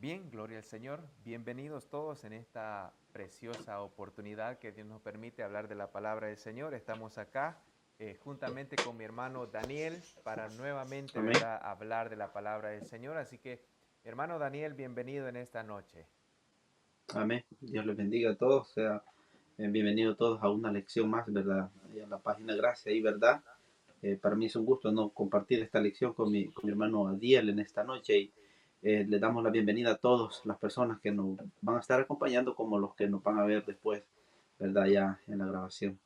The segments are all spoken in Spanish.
Bien, gloria al Señor. Bienvenidos todos en esta preciosa oportunidad que Dios nos permite hablar de la palabra del Señor. Estamos acá juntamente con mi hermano Daniel para nuevamente, Amén. ¿verdad?, hablar de la palabra del Señor. Así que, hermano Daniel, bienvenido en esta noche. Amén. Dios les bendiga a todos. Sea bienvenidos todos a una lección más, ¿verdad? Ahí a la página Gracia y Verdad. Para mí es un gusto no compartir esta lección con mi hermano Adiel en esta noche. Y le damos la bienvenida a todas las personas que nos van a estar acompañando, como los que nos van a ver después, ¿verdad? Ya en la grabación.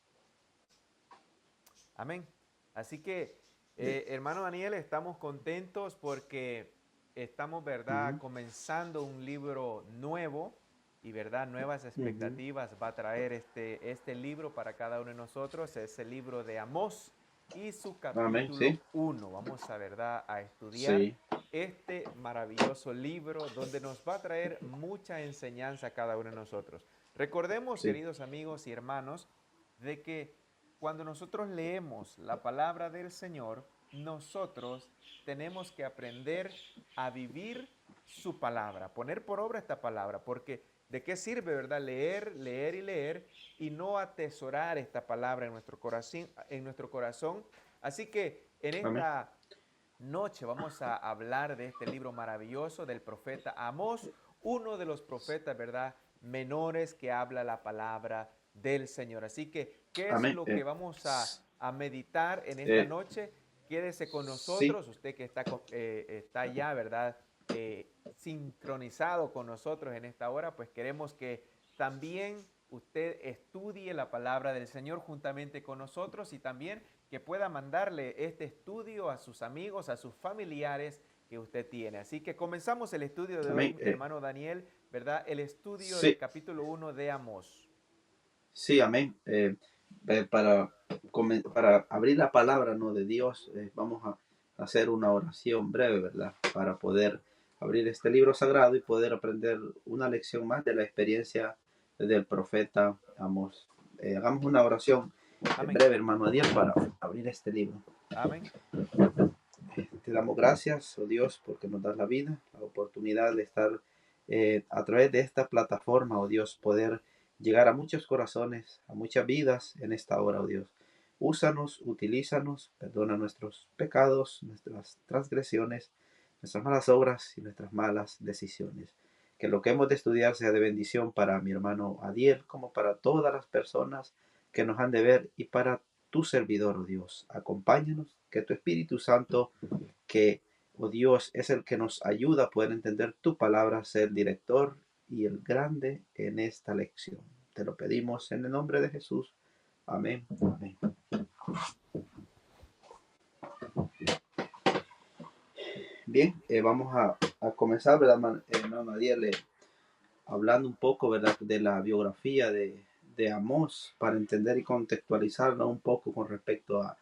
Amén. Así que, Bien. hermano Daniel, estamos contentos porque estamos, ¿verdad?, Ujú, comenzando un libro nuevo y, ¿verdad?, nuevas ujú. expectativas va a traer este libro para cada uno de nosotros. Es el libro de Amós y su Amén. capítulo Sí. 1. Vamos a, ¿verdad?, a estudiar Sí. este maravilloso libro donde nos va a traer mucha enseñanza a cada uno de nosotros. Recordemos, Sí. queridos amigos y hermanos, de que cuando nosotros leemos la palabra del Señor, nosotros tenemos que aprender a vivir su palabra, poner por obra esta palabra, porque ¿de qué sirve, verdad? Leer, leer y leer y no atesorar esta palabra en nuestro corazón, en nuestro corazón. Así que en Amén. esta noche vamos a hablar de este libro maravilloso del profeta Amós, uno de los profetas, ¿verdad?, menores que habla la palabra del Señor. Así que, ¿qué es Amén. lo que vamos a meditar en esta Eh, noche? Quédese con sí. nosotros, usted que está ya, ¿verdad?, sincronizado con nosotros en esta hora, pues queremos que también usted estudie la palabra del Señor juntamente con nosotros y también que pueda mandarle este estudio a sus amigos, a sus familiares que usted tiene. Así que comenzamos el estudio de Amén. hoy, hermano Daniel, ¿verdad? El estudio del Sí. capítulo 1 de Amós. Sí, amén. Para abrir la palabra, ¿no?, de Dios, vamos a hacer una oración breve, ¿verdad? Para poder abrir este libro sagrado y poder aprender una lección más de la experiencia del profeta Amós. Hagamos una oración Amén. breve, hermano Adiel, para abrir este libro. Amén. Te damos gracias, oh Dios, porque nos das la vida, la oportunidad de estar a través de esta plataforma, oh Dios, poder llegar a muchos corazones, a muchas vidas en esta hora, oh Dios. Úsanos, utilízanos, perdona nuestros pecados, nuestras transgresiones, nuestras malas obras y nuestras malas decisiones. Que lo que hemos de estudiar sea de bendición para mi hermano Adiel, como para todas las personas que nos han de ver y para tu servidor, oh Dios. Acompáñanos, que tu Espíritu Santo que, oh Dios, es el que nos ayuda a poder entender tu palabra, ser el director y el grande en esta lección. Te lo pedimos en el nombre de Jesús. Amén. Amén. Bien, vamos a comenzar, ¿verdad, hermano Adiel? Hablando un poco, ¿verdad?, de la biografía de Amós, para entender y contextualizarla un poco con respecto a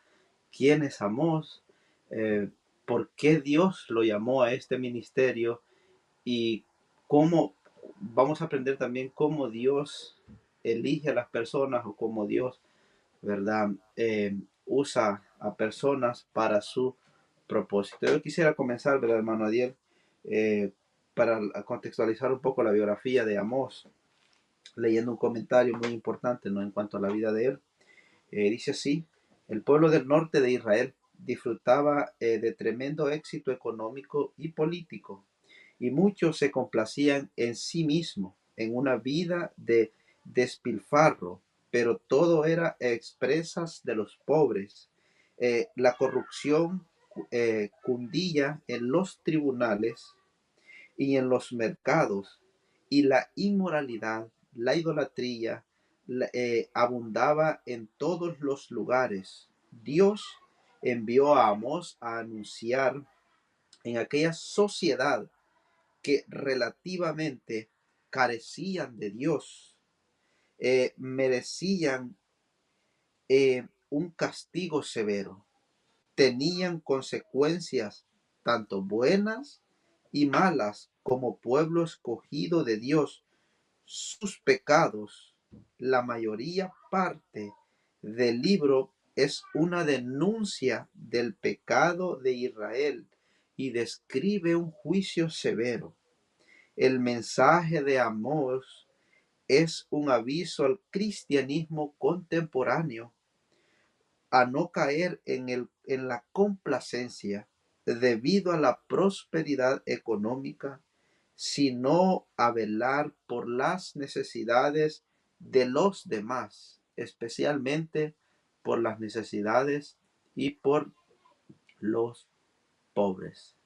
quién es Amós, eh, por qué Dios lo llamó a este ministerio y cómo vamos a aprender también cómo Dios elige a las personas o cómo Dios, ¿verdad?, usa a personas para su propósito. Yo quisiera comenzar, ¿verdad, hermano Adiel? Eh, para contextualizar un poco la biografía de Amós, leyendo un comentario muy importante, ¿no?, en cuanto a la vida de él. Dice así: el pueblo del norte de Israel disfrutaba de tremendo éxito económico y político, y muchos se complacían en sí mismos, en una vida de despilfarro, pero todo era expresas de los pobres. La corrupción cundía en los tribunales y en los mercados, y la inmoralidad, la idolatría, abundaba en todos los lugares. Dios envió a Amós a anunciar en aquella sociedad que relativamente carecían de Dios, merecían un castigo severo, tenían consecuencias tanto buenas y malas como pueblo escogido de Dios. Sus pecados, la mayoría parte del libro es una denuncia del pecado de Israel y describe un juicio severo. El mensaje de Amós es un aviso al cristianismo contemporáneo a no caer en la complacencia debido a la prosperidad económica, sino a velar por las necesidades de los demás, especialmente por las necesidades y por los pobres.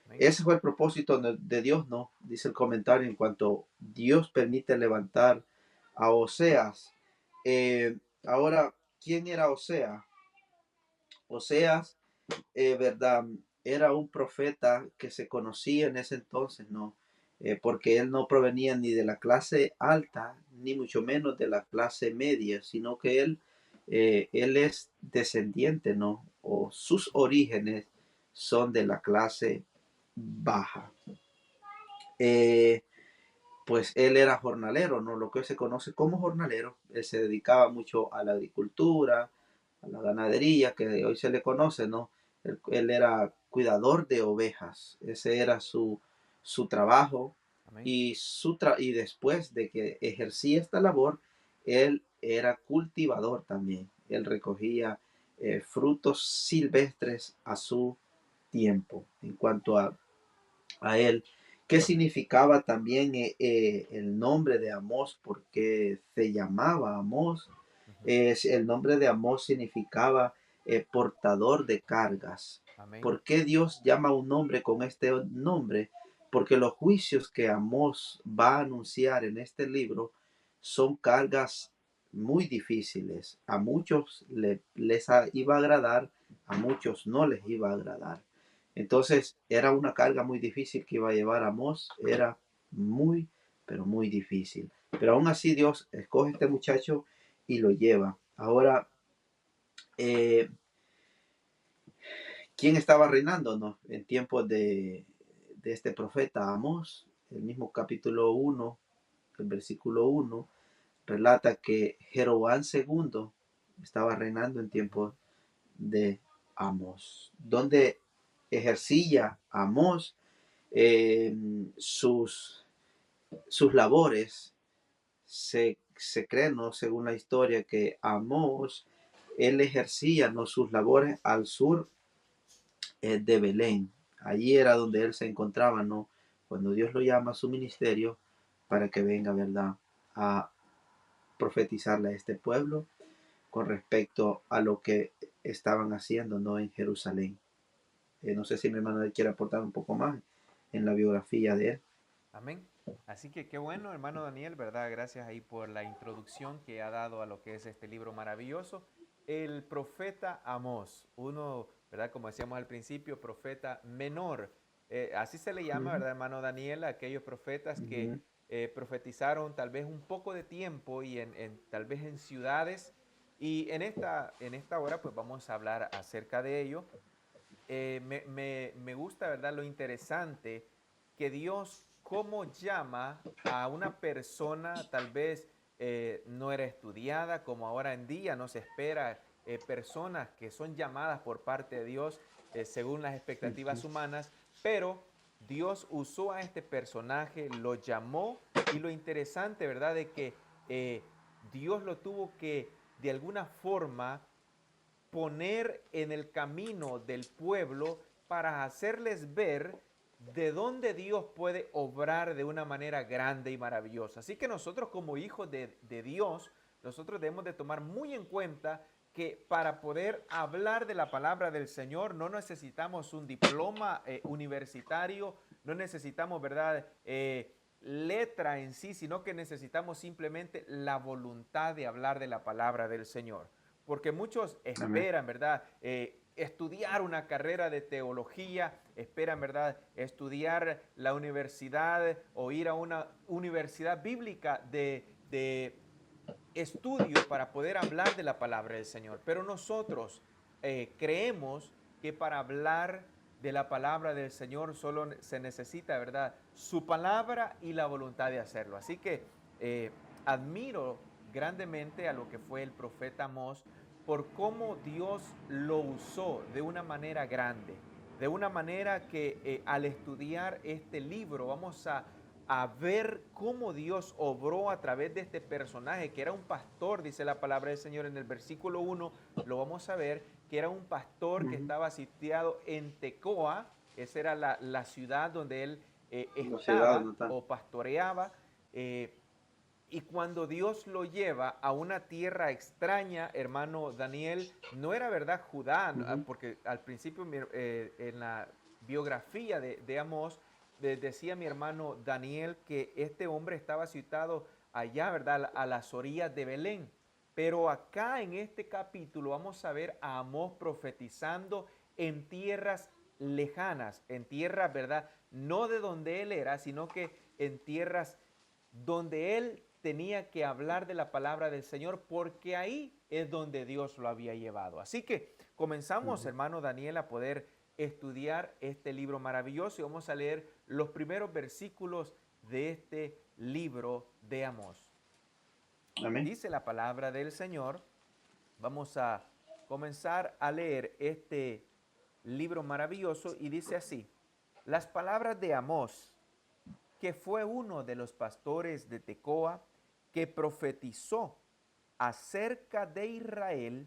Amén. Ese fue el propósito de Dios, ¿no? Dice el comentario en cuanto Dios permite levantar a Oseas. Ahora, ¿quién era Oseas? Oseas, ¿verdad? Era un profeta que se conocía en ese entonces, ¿no? Porque él no provenía ni de la clase alta, ni mucho menos de la clase media, sino que él es descendiente, ¿no? O sus orígenes son de la clase baja. Eh, pues él era jornalero, ¿no? Lo que se conoce como jornalero. Él se dedicaba mucho a la agricultura, a la ganadería, que hoy se le conoce, ¿no? Él era cuidador de ovejas, ese era su trabajo. Amén. Y después de que ejercía esta labor, él era cultivador también. Él recogía frutos silvestres a su tiempo. En cuanto a él, qué significaba también el nombre de Amós, porque se llamaba Amós. Ujú. El nombre de Amós significaba portador de cargas. Amén. ¿Por qué Dios llama a un hombre con este nombre? Porque los juicios que Amós va a anunciar en este libro son cargas muy difíciles. A muchos iba a agradar, a muchos no les iba a agradar. Entonces era una carga muy difícil que iba a llevar a Amós, era muy, pero muy difícil. Pero aún así Dios escoge a este muchacho y lo lleva. Ahora, eh, ¿quién estaba reinando, no? En tiempos de este profeta Amós? El mismo capítulo 1, el versículo 1, relata que Jeroboam II estaba reinando en tiempos Ujú. de Amós, donde ejercía Amós eh, sus, sus labores. Se cree, ¿no? Según la historia, que Amós, él ejercía, ¿no? sus labores al sur de Belén. Allí era donde él se encontraba, ¿no? Cuando Dios lo llama a su ministerio para que venga, ¿verdad?, a profetizarle a este pueblo con respecto a lo que estaban haciendo, ¿no?, en Jerusalén. No sé si mi hermano quiere aportar un poco más en la biografía de él. Amén. Así que qué bueno, hermano Daniel, ¿verdad? Gracias ahí por la introducción que ha dado a lo que es este libro maravilloso. El profeta Amós, uno, ¿verdad? Como decíamos al principio, profeta menor. Así se le llama, Uh ¿verdad, hermano Daniel? A aquellos profetas que -huh. profetizaron tal vez un poco de tiempo y tal vez en ciudades. Y en esta hora pues vamos a hablar acerca de ello. Me gusta, ¿verdad? Lo interesante que Dios cómo llama a una persona tal vez no era estudiada, como ahora en día no se espera personas que son llamadas por parte de Dios según las Uh expectativas -huh. humanas, pero Dios usó a este personaje, lo llamó y lo interesante, ¿verdad? De que Dios lo tuvo que de alguna forma poner en el camino del pueblo para hacerles ver de dónde Dios puede obrar de una manera grande y maravillosa. Así que nosotros como hijos de Dios, nosotros debemos de tomar muy en cuenta que para poder hablar de la palabra del Señor no necesitamos un diploma universitario, no necesitamos, ¿verdad? Letra en sí, sino que necesitamos simplemente la voluntad de hablar de la palabra del Señor. Porque muchos Amén. esperan, ¿verdad? Estudiar una carrera de teología, esperan, ¿verdad? Estudiar la universidad o ir a una universidad bíblica de estudio para poder hablar de la palabra del Señor. Pero nosotros creemos que para hablar de la palabra del Señor solo se necesita, ¿verdad? Su palabra y la voluntad de hacerlo. Así que admiro grandemente a lo que fue el profeta Amós por cómo Dios lo usó de una manera grande, de una manera que al estudiar este libro vamos a ver cómo Dios obró a través de este personaje, que era un pastor, dice la palabra del Señor en el versículo 1, lo vamos a ver, que era un pastor que Ujú. estaba sitiado en Tecoa, esa era la ciudad donde él La ciudad estaba natal. o pastoreaba, eh, y cuando Dios lo lleva a una tierra extraña, hermano Daniel, no era verdad Judá, Ujú. porque al principio en la biografía de Amós decía mi hermano Daniel que este hombre estaba situado allá, ¿verdad? A las orillas de Belén. Pero acá en este capítulo vamos a ver a Amós profetizando en tierras lejanas, en tierras, ¿verdad? No de donde él era, sino que en tierras donde él tenía que hablar de la palabra del Señor, porque ahí es donde Dios lo había llevado. Así que comenzamos, Ujú. hermano Daniel, a poder estudiar este libro maravilloso y vamos a leer los primeros versículos de este libro de Amós. Amén. Dice la palabra del Señor. Vamos a comenzar a leer este libro maravilloso y dice así: las palabras de Amós, que fue uno de los pastores de Tecoa, que profetizó acerca de Israel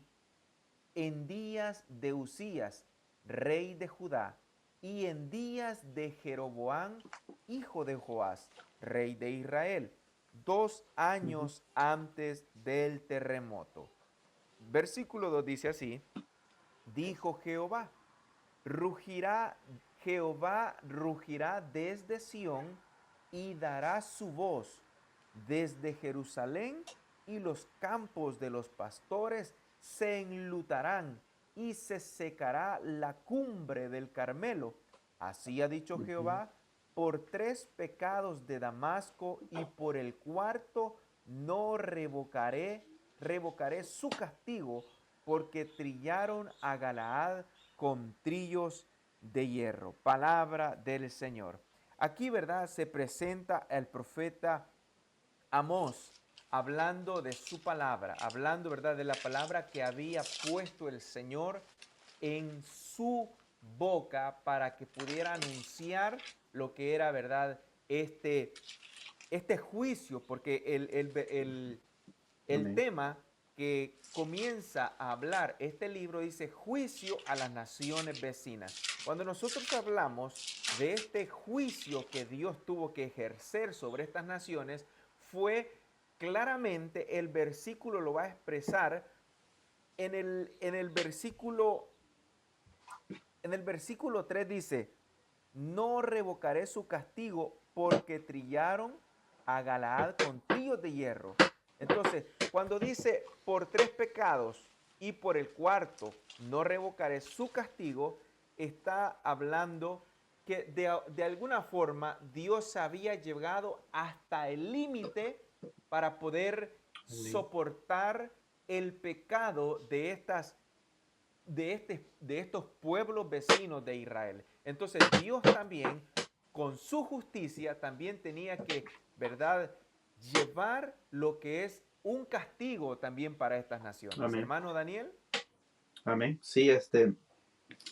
en días de Usías, rey de Judá, y en días de Jeroboam, hijo de Joás, rey de Israel, 2 años antes del terremoto. Versículo 2 dice así: dijo Jehová, rugirá Jehová rugirá desde Sión y dará su voz desde Jerusalén, y los campos de los pastores se enlutarán y se secará la cumbre del Carmelo. Así ha dicho Ujú. Jehová, por 3 pecados de Damasco y por el cuarto no revocaré su castigo, porque trillaron a Galaad con trillos de hierro. Palabra del Señor. Aquí, ¿verdad? Se presenta el profeta Amós hablando de su palabra, hablando, ¿verdad? De la palabra que había puesto el Señor en su boca para que pudiera anunciar lo que era, ¿verdad? Este juicio, porque el Amén. tema que comienza a hablar este libro dice juicio a las naciones vecinas. Cuando nosotros hablamos de este juicio que Dios tuvo que ejercer sobre estas naciones, fue claramente el versículo lo va a expresar en el versículo 3 dice, no revocaré su castigo porque trillaron a Galaad con trillos de hierro. Entonces, cuando dice por 3 pecados y por el cuarto no revocaré su castigo, está hablando que de alguna forma Dios había llegado hasta el límite para poder Amén. soportar el pecado de estos pueblos vecinos de Israel. Entonces Dios también, con su justicia, también tenía que, ¿verdad?, llevar lo que es un castigo también para estas naciones. Amén. Hermano Daniel. Amén. Sí,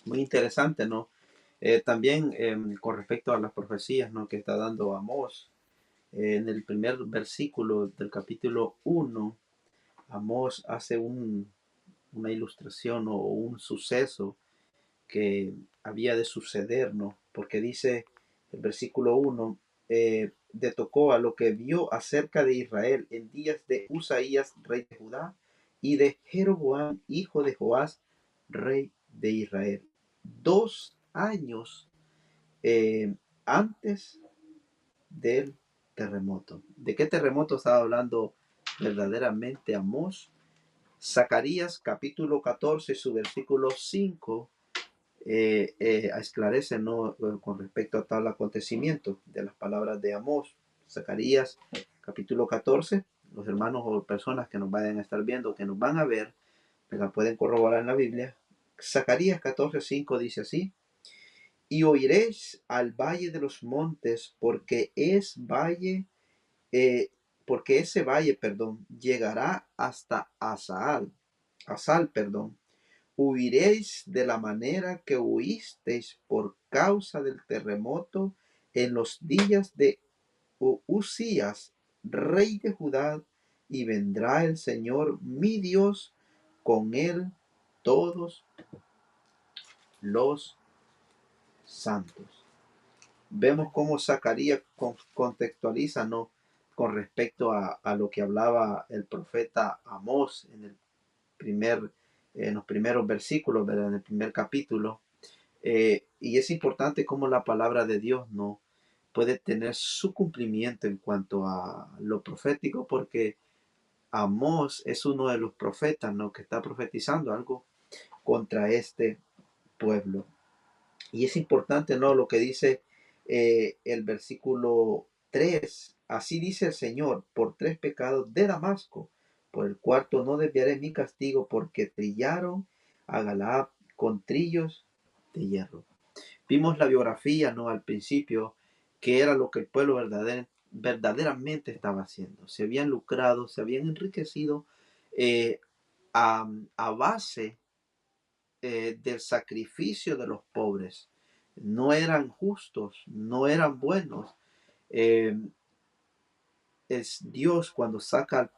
muy interesante, ¿no? También con respecto a las profecías, ¿no? Que está dando Amós, en el primer versículo del capítulo 1, Amós hace una ilustración o un suceso que había de suceder, ¿no? Porque dice el versículo 1, de Tecoa lo que vio acerca de Israel en días de Usaías, rey de Judá, y de Jeroboam, hijo de Joás, rey de Israel. 2 años antes del terremoto. ¿De qué terremoto estaba hablando verdaderamente Amós? Zacarías capítulo 14, su versículo 5 esclarece, ¿no? Con respecto a tal acontecimiento de las palabras de Amós. Zacarías capítulo 14, los hermanos o personas que nos vayan a estar viendo, que nos van a ver, me la pueden corroborar en la Biblia. Zacarías 14, 5 dice así: y oiréis al valle de los montes, eh, porque ese valle, perdón, llegará hasta Asal, perdón. Huiréis de la manera que huisteis por causa del terremoto en los días de Usías, rey de Judá, y vendrá el Señor mi Dios, con él todos los santos. Vemos Amén. cómo Zacarías contextualiza, ¿no?, con respecto a lo que hablaba el profeta Amós en los primeros versículos, ¿verdad?, en el primer capítulo. Y es importante cómo la palabra de Dios no puede tener su cumplimiento en cuanto a lo profético, porque Amós es uno de los profetas, ¿no?, que está profetizando algo contra este pueblo. Y es importante, ¿no?, lo que dice el versículo 3. Así dice el Señor, por 3 pecados de Damasco, por el cuarto no desviaré mi castigo, porque trillaron a Galaad con trillos de hierro. Vimos la biografía, ¿no?, al principio, que era lo que el pueblo verdaderamente estaba haciendo. Se habían lucrado, se habían enriquecido eh, a base del sacrificio de los pobres. No eran justos, no eran buenos. Eh, es Dios cuando saca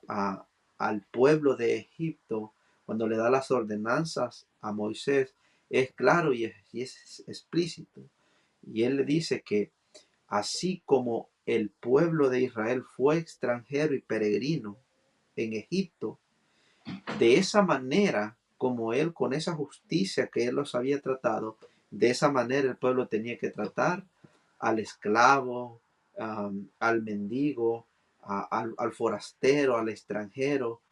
al pueblo de Egipto, cuando le da las ordenanzas a Moisés, es claro y es explícito. Y él le dice que así como el pueblo de Israel fue extranjero y peregrino en Egipto, de esa manera, como él, con esa justicia que él los había tratado, de esa manera el pueblo tenía que tratar al esclavo, al mendigo, al forastero, al extranjero,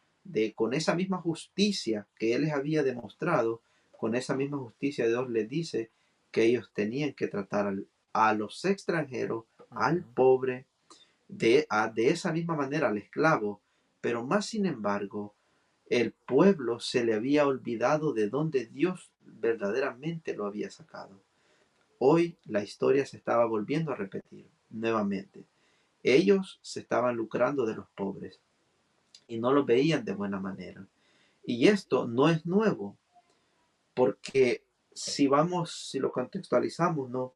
con esa misma justicia que él les había demostrado, con esa misma justicia Dios les dice que ellos tenían que tratar a los extranjeros, al Ujú. pobre, de esa misma manera al esclavo, pero más sin embargo, el pueblo se le había olvidado de dónde Dios verdaderamente lo había sacado. Hoy la historia se estaba volviendo a repetir nuevamente. Ellos se estaban lucrando de los pobres y no los veían de buena manera. Y esto no es nuevo, porque si lo contextualizamos, ¿no?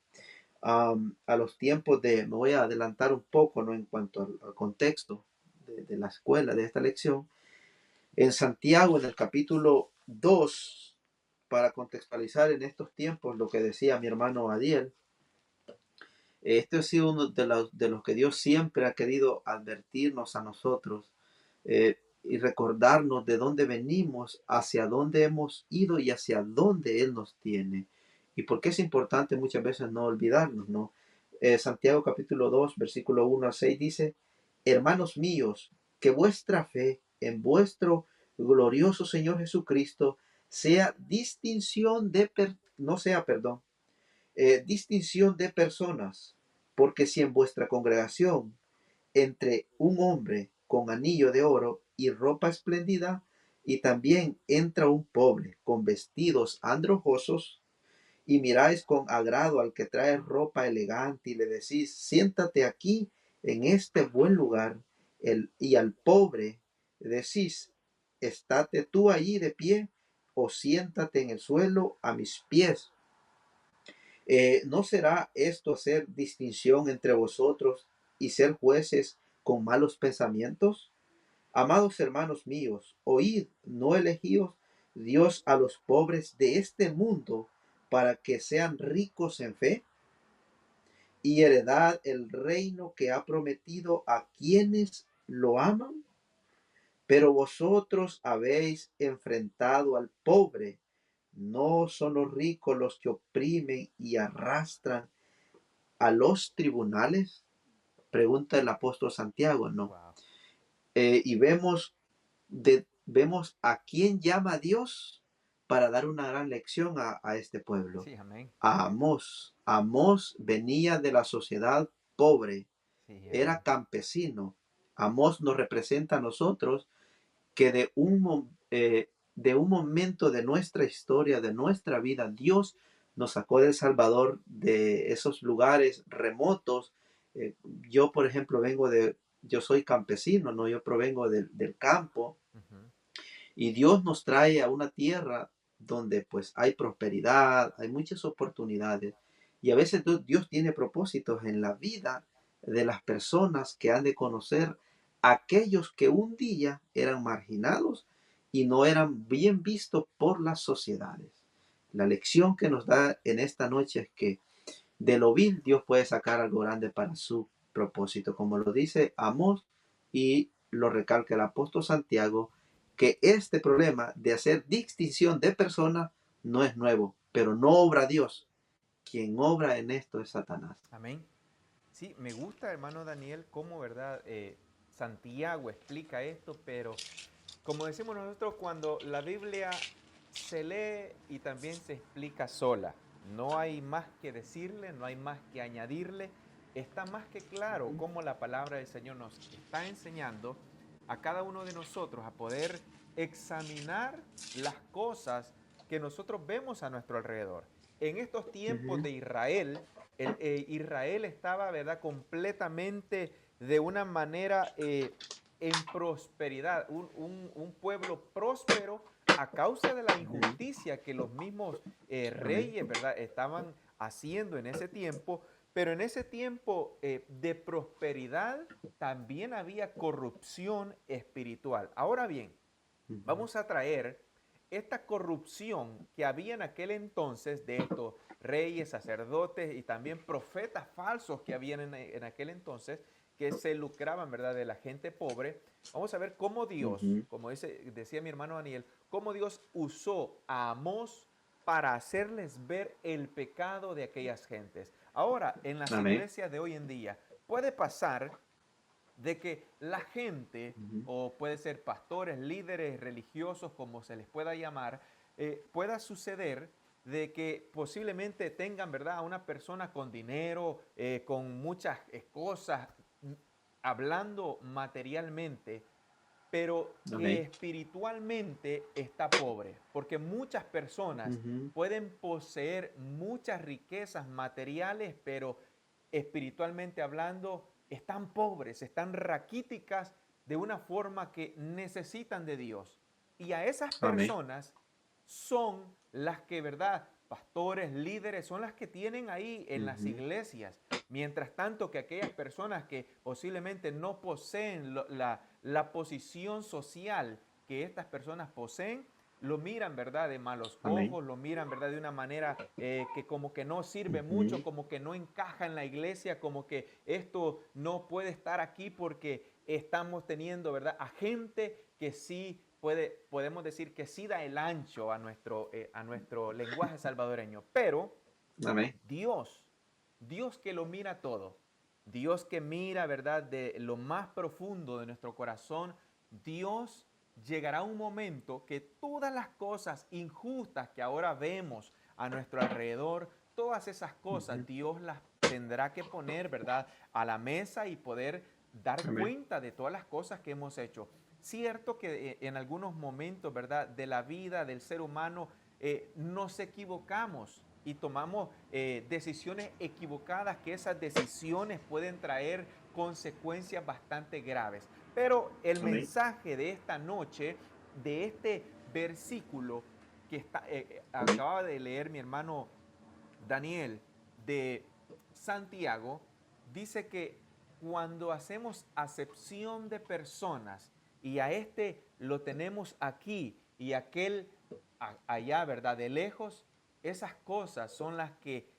A los tiempos me voy a adelantar un poco, ¿no?, en cuanto al contexto de la escuela, de esta lección. En Santiago, en el capítulo 2, para contextualizar en estos tiempos lo que decía mi hermano Adiel, este ha sido uno de los que Dios siempre ha querido advertirnos a nosotros y recordarnos de dónde venimos, hacia dónde hemos ido y hacia dónde Él nos tiene. Y por qué es importante muchas veces no olvidarnos, ¿no? Santiago capítulo 2, versículo 1 a 6 dice, hermanos míos, que vuestra fe en vuestro glorioso Señor Jesucristo sea distinción no sea, perdón, distinción de personas, porque si en vuestra congregación entre un hombre con anillo de oro y ropa espléndida, y también entra un pobre con vestidos andrajosos, y miráis con agrado al que trae ropa elegante y le decís, siéntate aquí en este buen lugar, y al pobre decís, estate tú allí de pie, o siéntate en el suelo a mis pies. ¿No será esto hacer distinción entre vosotros y ser jueces con malos pensamientos? Amados hermanos míos, oíd, no elegíos Dios a los pobres de este mundo para que sean ricos en fe y heredad el reino que ha prometido a quienes lo aman. Pero vosotros habéis enfrentado al pobre. No son los ricos los que oprimen y arrastran a los tribunales? Pregunta el apóstol Santiago, ¿no? Wow. Y vemos a quién llama a Dios para dar una gran lección a este pueblo. Sí, amén. A Amós. Amós venía de la sociedad pobre, Sí, era amén. campesino. Amós nos representa a nosotros que de un momento de nuestra historia, de nuestra vida, Dios nos sacó del Salvador de esos lugares remotos. Yo, por ejemplo, yo soy campesino, ¿no? Yo provengo del campo Ujú. y Dios nos trae a una tierra donde pues hay prosperidad, hay muchas oportunidades y a veces Dios tiene propósitos en la vida de las personas que han de conocer aquellos que un día eran marginados y no eran bien vistos por las sociedades. La lección que nos da en esta noche es que de lo vil Dios puede sacar algo grande para su propósito, como lo dice Amós y lo recalca el apóstol Santiago, que este problema de hacer distinción de personas no es nuevo, pero no obra Dios. Quien obra en esto es Satanás. Amén. Sí, me gusta, hermano Daniel, cómo, ¿verdad? Santiago explica esto, pero como decimos nosotros, cuando la Biblia se lee y también se explica sola, no hay más que decirle, no hay más que añadirle, está más que claro cómo la palabra del Señor nos está enseñando a cada uno de nosotros a poder examinar las cosas que nosotros vemos a nuestro alrededor. En estos tiempos Ujú, de Israel, Israel estaba, ¿verdad?, completamente de una manera en prosperidad, un pueblo próspero a causa de la ujú. injusticia que los mismos Amén. reyes, ¿verdad?, estaban haciendo en ese tiempo, pero en ese tiempo de prosperidad también había corrupción espiritual. Ahora bien, Ujú, vamos a traer esta corrupción que había en aquel entonces de estos reyes, sacerdotes y también profetas falsos que habían en aquel entonces que se lucraban, ¿verdad?, de la gente pobre. Vamos a ver cómo Dios, ujú. como decía mi hermano Daniel, cómo Dios usó a Amós para hacerles ver el pecado de aquellas gentes. Ahora, en las Amén. iglesias de hoy en día, puede pasar de que la gente, Ujú, o puede ser pastores, líderes religiosos, como se les pueda llamar, pueda suceder de que posiblemente tengan, ¿verdad?, a una persona con dinero, con muchas cosas, hablando materialmente, pero que amén. espiritualmente está pobre, porque muchas personas Ujú, pueden poseer muchas riquezas materiales, pero espiritualmente hablando están pobres, están raquíticas de una forma que necesitan de Dios. Y a esas amén. personas son las que, ¿verdad? Pastores, líderes, son las que tienen ahí en las Ujú, iglesias. Mientras tanto que aquellas personas que posiblemente no poseen la posición social que estas personas poseen, lo miran, ¿verdad?, de malos amén. ojos, lo miran, ¿verdad?, de una manera que como que no sirve mucho, Ujú, como que no encaja en la iglesia, como que esto no puede estar aquí porque estamos teniendo, ¿verdad?, a gente que sí podemos decir que sí da el ancho a nuestro lenguaje salvadoreño. Pero amén. Dios, Dios que lo mira todo, Dios que mira, ¿verdad?, de lo más profundo de nuestro corazón, Dios llegará un momento que todas las cosas injustas que ahora vemos a nuestro alrededor, todas esas cosas, Ujú, Dios las tendrá que poner, ¿verdad?, a la mesa y poder dar amén. cuenta de todas las cosas que hemos hecho. Cierto que en algunos momentos, ¿verdad?, de la vida del ser humano nos equivocamos y tomamos decisiones equivocadas, que esas decisiones pueden traer consecuencias bastante graves. Pero el Amén. mensaje de esta noche, de este versículo que Amén. acababa de leer mi hermano Daniel de Santiago, dice que cuando hacemos acepción de personas y a este lo tenemos aquí y aquel allá, ¿verdad?, de lejos, esas cosas son las que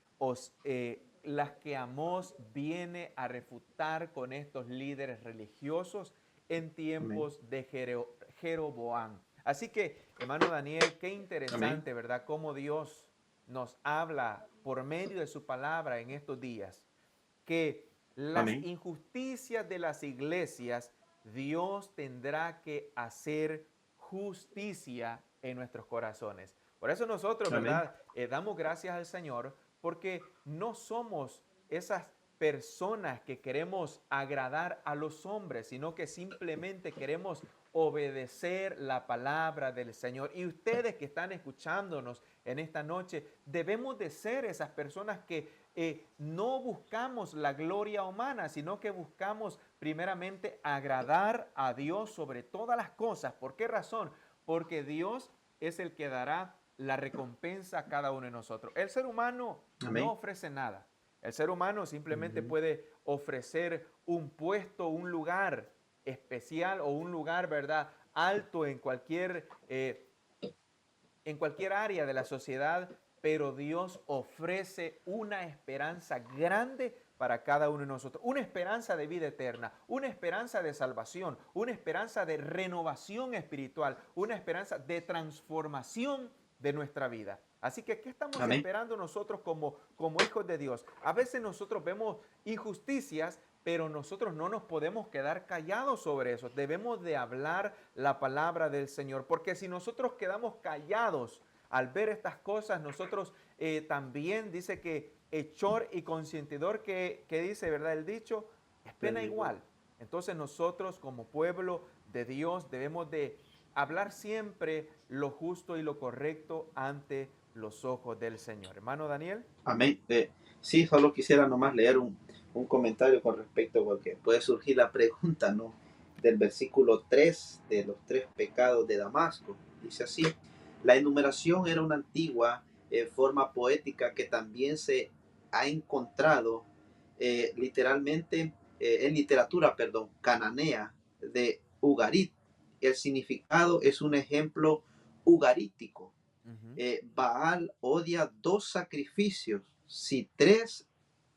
Amós viene a refutar con estos líderes religiosos en Amén. tiempos de Jeroboam. Así que, hermano Daniel, qué Amén. interesante, ¿verdad?, cómo Dios nos habla por medio de su palabra en estos días, que las Amén. injusticias de las iglesias, Dios tendrá que hacer justicia en nuestros corazones. Por eso nosotros, Amén. ¿verdad? Damos gracias al Señor porque no somos esas personas que queremos agradar a los hombres, sino que simplemente queremos obedecer la palabra del Señor. Y ustedes que están escuchándonos en esta noche, debemos de ser esas personas que no buscamos la gloria humana, sino que buscamos primeramente agradar a Dios sobre todas las cosas. ¿Por qué razón? Porque Dios es el que dará la recompensa a cada uno de nosotros. El ser humano no Amén. ofrece nada. El ser humano simplemente Ujú. puede ofrecer un puesto, un lugar especial o un lugar, ¿verdad?, alto en cualquier área de la sociedad, pero Dios ofrece una esperanza grande para cada uno de nosotros, una esperanza de vida eterna, una esperanza de salvación, una esperanza de renovación espiritual, una esperanza de transformación de nuestra vida. Así que, ¿qué estamos Amén. esperando nosotros como hijos de Dios? A veces nosotros vemos injusticias, pero nosotros no nos podemos quedar callados sobre eso. Debemos de hablar la palabra del Señor, porque si nosotros quedamos callados al ver estas cosas, nosotros también dice que hechor y consentidor que dice, ¿verdad? El dicho, es pena Pero igual. igual. Entonces nosotros como pueblo de Dios debemos de hablar siempre lo justo y lo correcto ante los ojos del Señor. Hermano Daniel. Amén. Sí, solo quisiera nomás leer un comentario con respecto, porque puede surgir la pregunta, ¿no? Del versículo 3 de los tres pecados de Damasco. Dice así: la enumeración era una antigua forma poética que también se ha encontrado literalmente en literatura, perdón, cananea de Ugarit. El significado es un ejemplo ugarítico. Ujú, Baal odia dos sacrificios, si tres,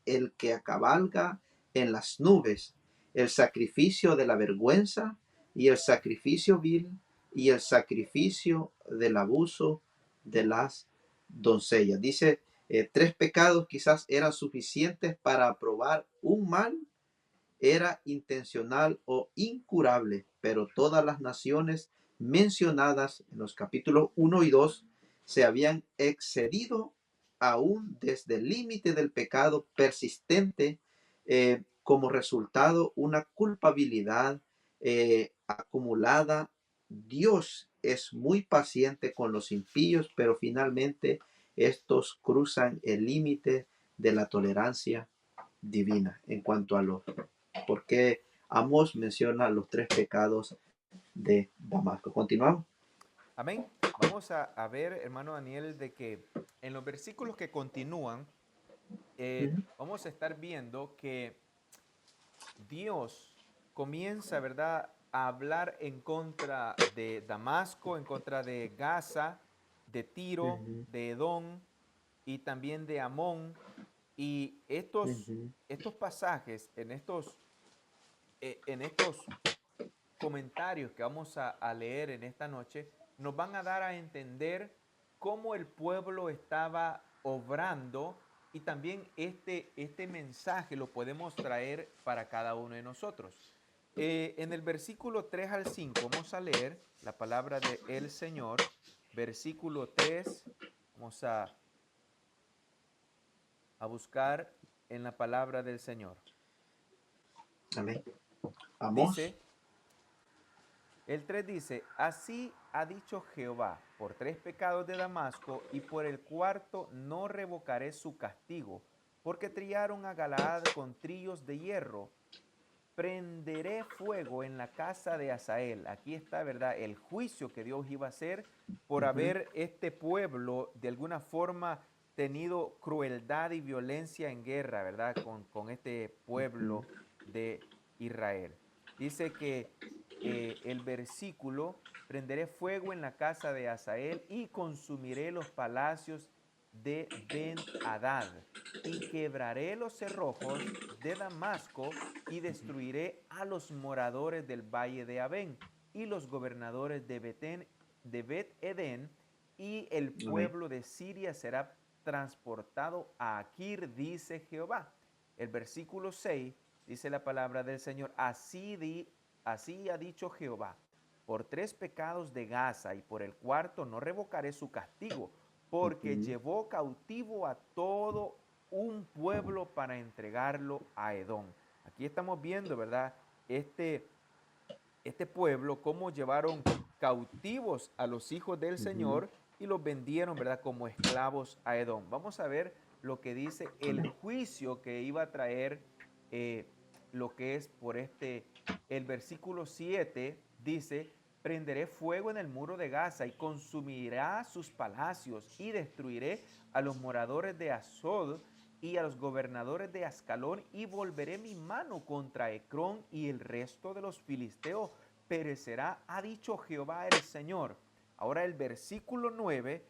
el que cabalga en las nubes, el sacrificio de la vergüenza y el sacrificio vil y el sacrificio del abuso de las doncellas. Dice, tres pecados quizás eran suficientes para aprobar un mal, era intencional o incurable, pero todas las naciones mencionadas en los capítulos 1 y 2 se habían excedido aún desde el límite del pecado persistente, como resultado una culpabilidad acumulada. Dios es muy paciente con los impíos, pero finalmente estos cruzan el límite de la tolerancia divina en cuanto a los, porque Amós menciona los tres pecados de Damasco. Continuamos. amén. Vamos a ver, hermano Daniel, de que en los versículos que continúan, vamos a estar viendo que Dios comienza, ¿verdad?, a hablar en contra de Damasco, en contra de Gaza, de Tiro, Ujú, de Edom y también de Amón. Y ujú. estos pasajes, en estos comentarios que vamos a leer en esta noche, nos van a dar a entender cómo el pueblo estaba obrando y también este mensaje lo podemos traer para cada uno de nosotros. En el versículo 3 al 5 vamos a leer la palabra de el Señor. Versículo 3, vamos a buscar en la palabra del Señor. Amén. Amós. Dice, el 3 dice, así ha dicho Jehová, por tres pecados de Damasco y por el cuarto no revocaré su castigo, porque trillaron a Galaad con trillos de hierro, prenderé fuego en la casa de Hazael. Aquí está, ¿verdad?, el juicio que Dios iba a hacer por Ujú, haber este pueblo de alguna forma tenido crueldad y violencia en guerra, ¿verdad?, con este ujú. pueblo de Israel. Dice que el versículo, prenderé fuego en la casa de Hazael y consumiré los palacios de Ben-Hadad y quebraré los cerrojos de Damasco y destruiré a los moradores del valle de Abén y los gobernadores de Bet-Edén, y el Amén. pueblo de Siria será transportado a Aquir, dice Jehová. El versículo 6 dice la palabra del Señor, así ha dicho Jehová, por tres pecados de Gaza y por el cuarto no revocaré su castigo, porque Ujú, llevó cautivo a todo un pueblo para entregarlo a Edom. Aquí estamos viendo, ¿verdad? Este, este pueblo, cómo llevaron cautivos a los hijos del ujú. Señor y los vendieron, ¿verdad?, como esclavos a Edom. Vamos a ver lo que dice el Amén. juicio que iba a traer eh, lo que es por el versículo 7 dice, prenderé fuego en el muro de Gaza y consumirá sus palacios y destruiré a los moradores de Asod y a los gobernadores de Ascalón, y volveré mi mano contra Ecrón, y el resto de los filisteos perecerá, ha dicho Jehová el Señor. Ahora el versículo 9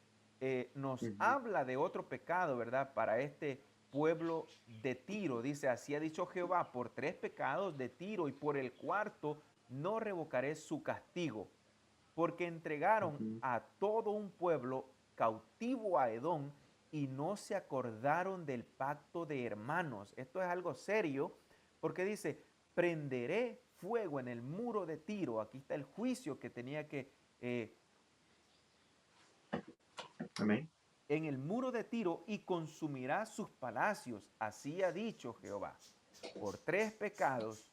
nos Ujú. habla de otro pecado, ¿verdad? Para este pueblo de Tiro. Dice, así ha dicho Jehová, por 3 pecados de Tiro y por el cuarto no revocaré su castigo, porque entregaron Ujú. a todo un pueblo cautivo a Edom y no se acordaron del pacto de hermanos. Esto es algo serio porque dice, prenderé fuego en el muro de Tiro. Aquí está el juicio que tenía que Amén. en el muro de Tiro y consumirá sus palacios. Así ha dicho Jehová. Por 3 pecados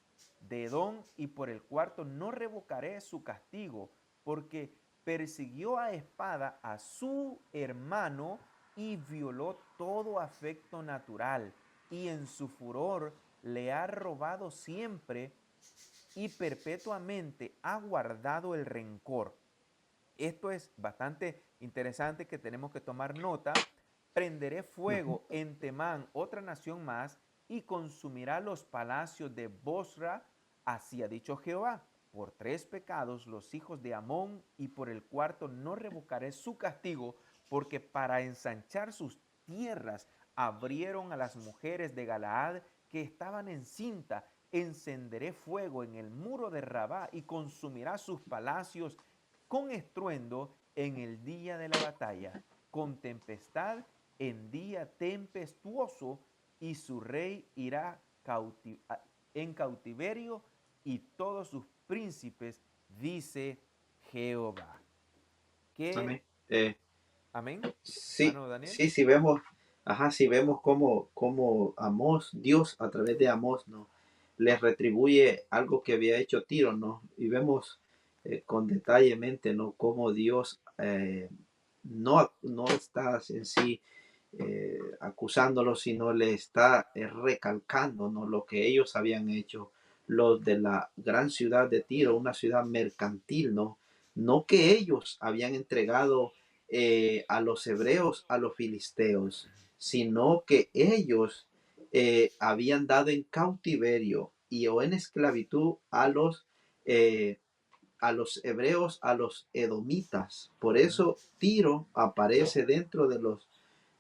de Edom y por el cuarto no revocaré su castigo, porque persiguió a espada a su hermano y violó todo afecto natural, y en su furor le ha robado siempre y perpetuamente ha guardado el rencor. Esto es bastante interesante que tenemos que tomar nota. Prenderé Ujú. fuego en Temán, otra nación más, y consumirá los palacios de Bosra, así ha dicho Jehová. Por 3 pecados los hijos de Amón, y por el cuarto no revocaré su castigo, porque para ensanchar sus tierras abrieron a las mujeres de Galaad que estaban encinta. Encenderé fuego en el muro de Rabá y consumirá sus palacios con estruendo en el día de la batalla, con tempestad en día tempestuoso, y su rey irá en cautiverio y todos sus príncipes, dice Jehová. ¿Qué? Amén. Amén, Sí, hermano Daniel. sí, sí vemos, ajá, si vemos cómo Amós, Dios a través de Amós, ¿no? Les retribuye algo que había hecho Tiro, ¿no? Y vemos con detallemente, ¿no? Cómo Dios no está en sí acusándolo, sino le está recalcando, ¿no? Lo que ellos habían hecho, los de la gran ciudad de Tiro, una ciudad mercantil, ¿no? No que ellos habían entregado a los hebreos, a los filisteos, sino que ellos habían dado en cautiverio y o en esclavitud eh, a los hebreos, a los edomitas. Por Ujú. eso Tiro aparece dentro de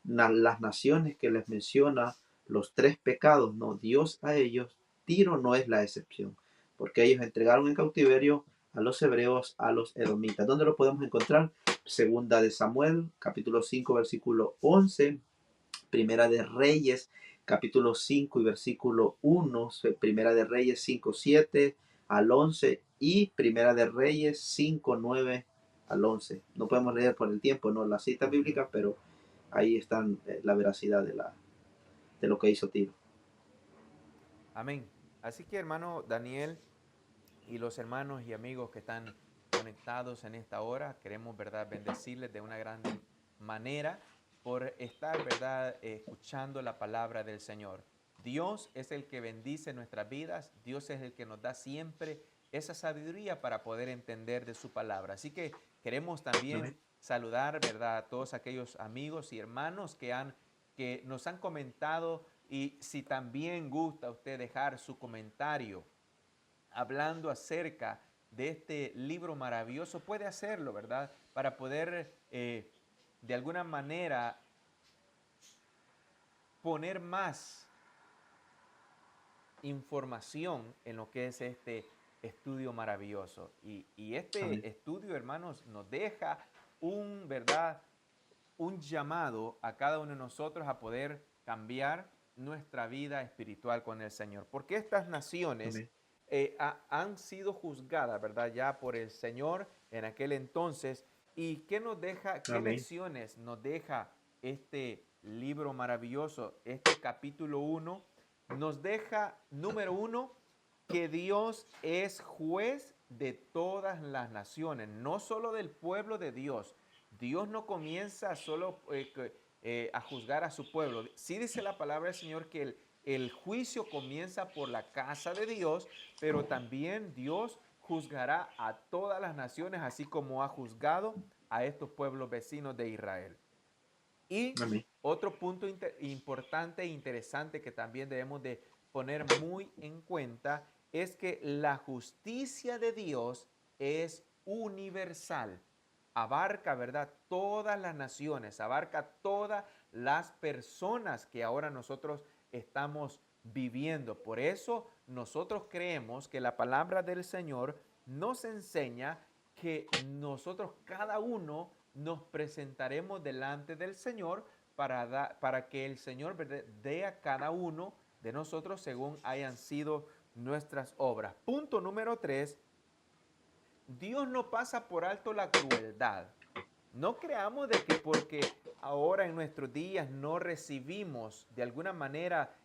las naciones que les menciona los 3 pecados, no Dios a ellos. Tiro no es la excepción, porque ellos entregaron en cautiverio a los hebreos, a los edomitas. ¿Dónde lo podemos encontrar? Segunda de Samuel, capítulo 5 versículo 11. Primera de Reyes, capítulo 5 y versículo 1. Primera de Reyes 5 7 al 11 y Primera de Reyes 5 9 al 11. No podemos leer por el tiempo, no las citas Ujú. bíblicas, pero ahí están la veracidad de lo que hizo Tiro. Amén. Así que, hermano Daniel, y los hermanos y amigos que están conectados en esta hora, queremos, ¿verdad?, bendecirles de una grande manera por estar, ¿verdad?, escuchando la palabra del Señor. Dios es el que bendice nuestras vidas, Dios es el que nos da siempre esa sabiduría para poder entender de su palabra. Así que queremos también Amén. saludar, ¿verdad?, a todos aquellos amigos y hermanos que nos han comentado, y si también gusta usted dejar su comentario hablando acerca de este libro maravilloso, puede hacerlo, ¿verdad? Para poder de alguna manera poner más información en lo que es este estudio maravilloso. Y Amén. este estudio, hermanos, nos deja ¿verdad? Un llamado a cada uno de nosotros a poder cambiar nuestra vida espiritual con el Señor. Porque estas naciones Amén. han sido juzgadas, ¿verdad? Ya por el Señor en aquel entonces. ¿Y qué nos deja, qué Amén. lecciones nos deja este libro maravilloso? Este capítulo 1 nos deja, número 1, que Dios es juez de todas las naciones, no solo del pueblo de Dios. Dios no comienza solo a juzgar a su pueblo. Sí dice la palabra del Señor que el juicio comienza por la casa de Dios, pero también Dios juzgará a todas las naciones, así como ha juzgado a estos pueblos vecinos de Israel. Y Amén. otro punto importante e interesante que también debemos de poner muy en cuenta es que la justicia de Dios es universal. Abarca, ¿verdad? Todas las naciones, abarca todas las personas que ahora nosotros estamos viviendo. Por eso nosotros creemos que la palabra del Señor nos enseña que nosotros cada uno nos presentaremos delante del Señor para que el Señor, ¿verdad?, dé a cada uno de nosotros según hayan sido nuestras obras. Punto número 3: Dios no pasa por alto la crueldad. No creamos de que porque ahora en nuestros días no recibimos de alguna manera,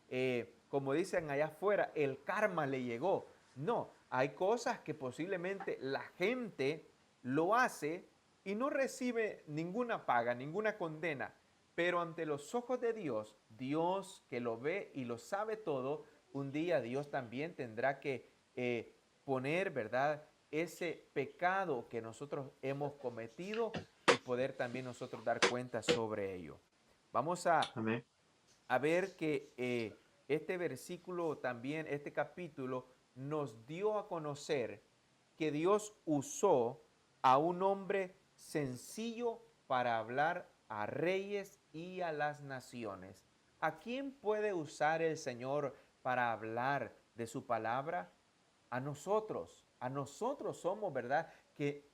como dicen allá afuera, el karma le llegó. No, hay cosas que posiblemente la gente lo hace y no recibe ninguna paga, ninguna condena. Pero ante los ojos de Dios, Dios que lo ve y lo sabe todo, un día Dios también tendrá que poner, ¿verdad?, ese pecado que nosotros hemos cometido y poder también nosotros dar cuenta sobre ello. Vamos Amén. a ver que este versículo también, este capítulo, nos dio a conocer que Dios usó a un hombre sencillo para hablar a reyes y a las naciones. ¿A quién puede usar el Señor para hablar de su palabra? A nosotros somos, ¿verdad?, que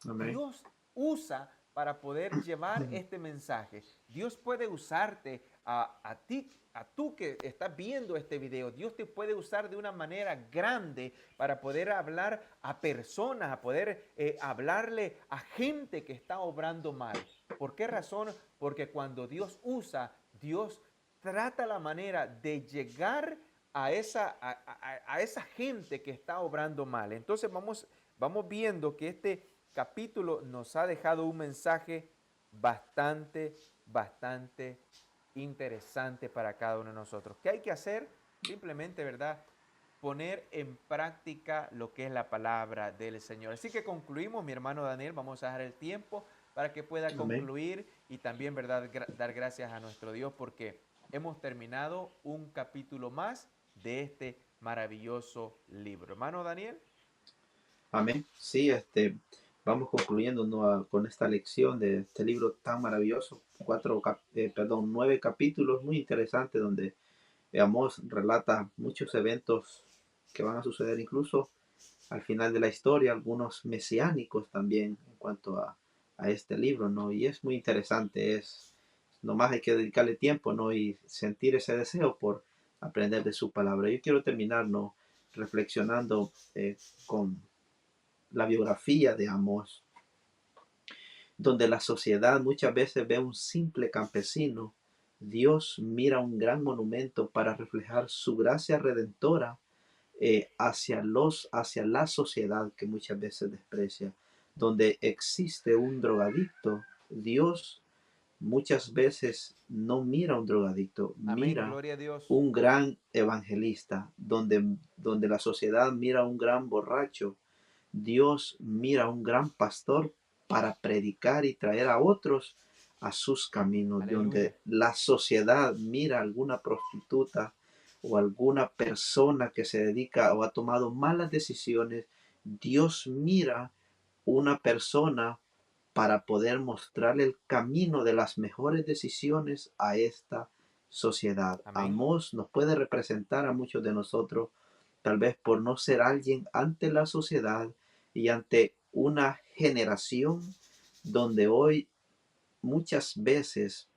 Amén. Dios usa para poder llevar este mensaje. Dios puede usarte a ti, a tú que estás viendo este video. Dios te puede usar de una manera grande para poder hablar a personas, a poder hablarle a gente que está obrando mal. ¿Por qué razón? Porque cuando Dios usa, Dios trata la manera de llegar a esa gente que está obrando mal. Entonces vamos viendo que este capítulo nos ha dejado un mensaje bastante interesante para cada uno de nosotros. ¿Qué hay que hacer? Simplemente, ¿verdad?, poner en práctica lo que es la palabra del Señor. Así que concluimos, mi hermano Daniel, vamos a dejar el tiempo para que pueda Amén. concluir y también, ¿verdad?, dar gracias a nuestro Dios porque hemos terminado un capítulo más de este maravilloso libro. Hermano Daniel. Amén. Sí, vamos concluyendo, ¿no?, con esta lección de este libro tan maravilloso. 9 capítulos muy interesantes donde Amós relata muchos eventos que van a suceder incluso al final de la historia, algunos mesiánicos también en cuanto a este libro, ¿no? Y es muy interesante, nomás hay que dedicarle tiempo, ¿no? Y sentir ese deseo por aprender de su palabra. Yo quiero terminar, ¿no?, reflexionando con la biografía de Amós, donde la sociedad muchas veces ve un simple campesino. Dios mira un gran monumento para reflejar su gracia redentora hacia la sociedad que muchas veces desprecia. Donde existe un drogadicto, Dios muchas veces no mira a un drogadicto, Amén, mira gloria a Dios. un gran evangelista. Donde la sociedad mira a un gran borracho, Dios mira a un gran pastor para predicar y traer a otros a sus caminos. Aleluya. Donde la sociedad mira a alguna prostituta o alguna persona que se dedica o ha tomado malas decisiones, Dios mira una persona para poder mostrarle el camino de las mejores decisiones a esta sociedad. Amén. Amós nos puede representar a muchos de nosotros, tal vez por no ser alguien ante la sociedad y ante una generación donde hoy muchas veces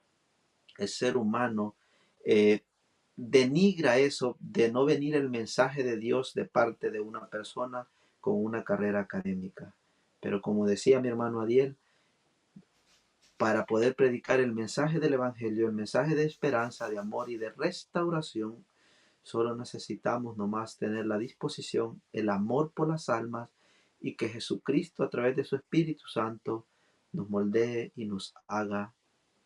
el ser humano eh, denigra eso de no venir el mensaje de Dios de parte de una persona con una carrera académica. Pero como decía mi hermano Adiel, para poder predicar el mensaje del Evangelio, el mensaje de esperanza, de amor y de restauración, solo necesitamos nomás tener la disposición, el amor por las almas y que Jesucristo a través de su Espíritu Santo nos moldee y nos haga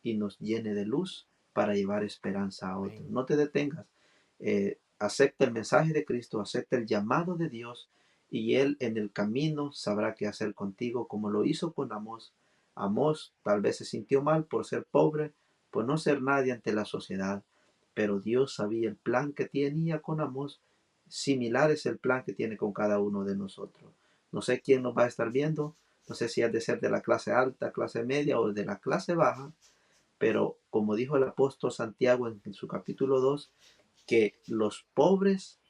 y nos llene de luz para llevar esperanza a otros. Amén. No te detengas. Acepta el mensaje de Cristo, acepta el llamado de Dios y Él en el camino sabrá qué hacer contigo como lo hizo con Amós. Amós tal vez se sintió mal por ser pobre, por no ser nadie ante la sociedad, pero Dios sabía el plan que tenía con Amós. Similar es el plan que tiene con cada uno de nosotros. No sé quién nos va a estar viendo, no sé si has de ser de la clase alta, clase media o de la clase baja, pero como dijo el apóstol Santiago en su capítulo 2, que los pobres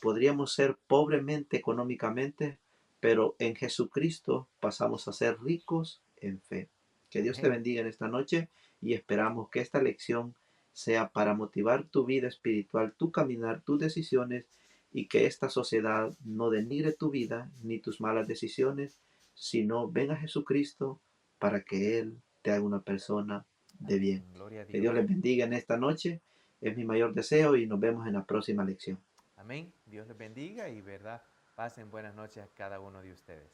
podríamos ser pobremente económicamente, pero en Jesucristo pasamos a ser ricos en fe. Que Dios te Amén. bendiga en esta noche y esperamos que esta lección sea para motivar tu vida espiritual, tu caminar, tus decisiones, y que esta sociedad no denigre tu vida ni tus malas decisiones, sino ven a Jesucristo para que Él te haga una persona de bien. Amén. Gloria a Que Dios Dios. les bendiga en esta noche. Es mi mayor deseo y nos vemos en la próxima lección. Amén. Dios les bendiga y verdad, pasen buenas noches a cada uno de ustedes.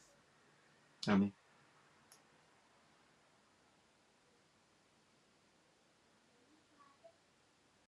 Amén.